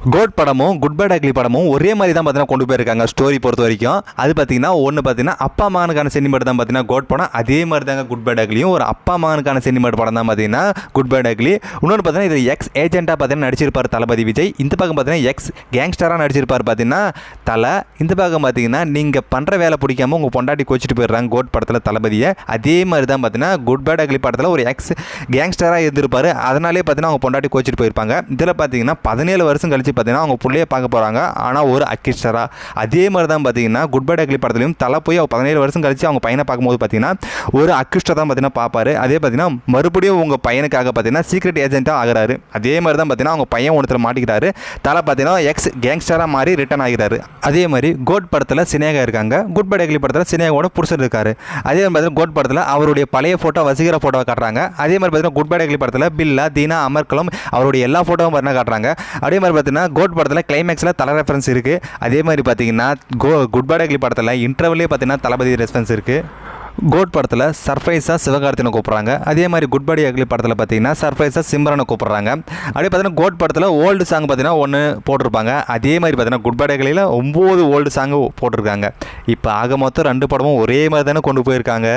Code படமும் good bad ugly படமும் ஒரே மாதிரி தான் பார்த்தீங்கன்னா கொண்டு போயிருக்காங்க ஸ்டோரி பொறுத்த வரைக்கும். அது பார்த்தீங்கன்னா ஒன்று பார்த்தீங்கன்னா அப்பா மகனுக்கான சென்டிமெண்ட் தான் பார்த்தீங்கன்னா கோட் படம். அதே மாதிரி தாங்க குட் பேட் அக்லியும் ஒரு அப்பா மகனுக்கான சென்டிமெண்ட் படம் தான் பார்த்தீங்கன்னா குட் பேட் அக்லி. இன்னொன்று பார்த்தீங்கன்னா இது எக்ஸ் ஏஜென்ட்டாக பார்த்தீங்கன்னா நடிச்சிருப்பார் தளபதி விஜய். இந்த பக்கம் பார்த்தீங்கன்னா எக்ஸ் கேங்ஸ்டராக நடிச்சிருப்பார் பார்த்தீங்கன்னா தலை. இந்த பக்கம் பார்த்தீங்கன்னா நீங்கள் பண்ணுற வேலை பிடிக்காம உங்கள் பொண்டாட்டி கோச்சிட்டு போயிடுறாங்க கோட் படத்தில் தளபதியை. அதே மாதிரி தான் பார்த்தீங்கன்னா குட் பேட் அக்லி படத்தில் ஒரு எக்ஸ் கேங்ஸ்டராக இருந்திருப்பார். அதனாலே பார்த்தீங்கன்னா அவங்க பொண்டாட்டி கோச்சிட்டு போயிருப்பாங்க. இதில் பார்த்தீங்கன்னா 17 வருஷம் கழிச்சு பார்த்தீங்கன்னா அவங்க பிள்ளைய பார்க்க போகிறாங்க. ஆனால் ஒரு அக்கிஸ்டரா. அதே மாதிரி தான் பார்த்தீங்கன்னா குட் பேட் அக்லி படத்துலையும் தலை போய் 17 வருஷம் கழிச்சு அவங்க பையனை பார்க்கும்போது பார்த்தீங்கன்னா ஒரு அக்கிஸ்டர் தான் பார்த்தீங்கன்னா பார்ப்பாரு. அதே பார்த்தீங்கன்னா மறுபடியும் உங்கள் பையனுக்காக பார்த்தீங்கன்னா சீக்ரெட் ஏஜென்ட்டாக ஆகிறாரு. அதே மாதிரி தான் பார்த்தீங்கன்னா அவங்க பையன் ஒருத்தர் மாட்டிக்கிறாரு. தலை பார்த்தீங்கன்னா எக்ஸ் கேங்ஸ்டராக மாறி ரிட்டர்ன் ஆகிறாரு. அதே மாதிரி கோட் படத்தில் சினேகா இருக்காங்க. குட் பேட் அக்லி படத்தில் சினேகாவோட புருஷன் இருக்காரு. அதே மாதிரி பார்த்தீங்கன்னா கோட் படத்தில் அவருடைய பழைய ஃபோட்டோ வசீகர ஃபோட்டோவை காட்டுறாங்க. அதே மாதிரி பார்த்தீங்கன்னா குட் பேட் அக்லி படத்தில் பில்லா தீனா அமர்கலம் அவருடைய எல்லா ஃபோட்டோவும் பார்த்தீங்கன்னா காட்டுறாங்க. அதே மாதிரி பார்த்தீங்கன்னா கோட் படத்தில் கிளைமேக்ஸில் தலை ரெஃபரன்ஸ் இருக்குது. அதே மாதிரி பார்த்தீங்கன்னா குட் பேட் அக்லி படத்தில் இன்டர்வல்லே பார்த்தீங்கன்னா தளபதி ரெஃபரன்ஸ் இருக்குது. கோட் படத்தில் சர்ப்ரைஸாக சிவகார்த்தினை கூப்பிட்றாங்க. அதே மாதிரி குட் பேட் அக்லி படத்தில் பார்த்தீங்கன்னா சர்ப்ரைஸாக சிம்ரனை கூப்பிட்றாங்க. அப்படியே பார்த்தீங்கன்னா கோட் படத்தில் ஓல்டு சாங் பார்த்தீங்கன்னா ஒன்று போட்டிருப்பாங்க. அதே மாதிரி பார்த்தீங்கன்னா குட் பேட் அக்லியில் 9 ஓல்டு சாங்கு போட்டிருக்காங்க. இப்போ ஆக மொத்தம் 2 படமும் ஒரே மாதிரி தானே கொண்டு போயிருக்காங்க.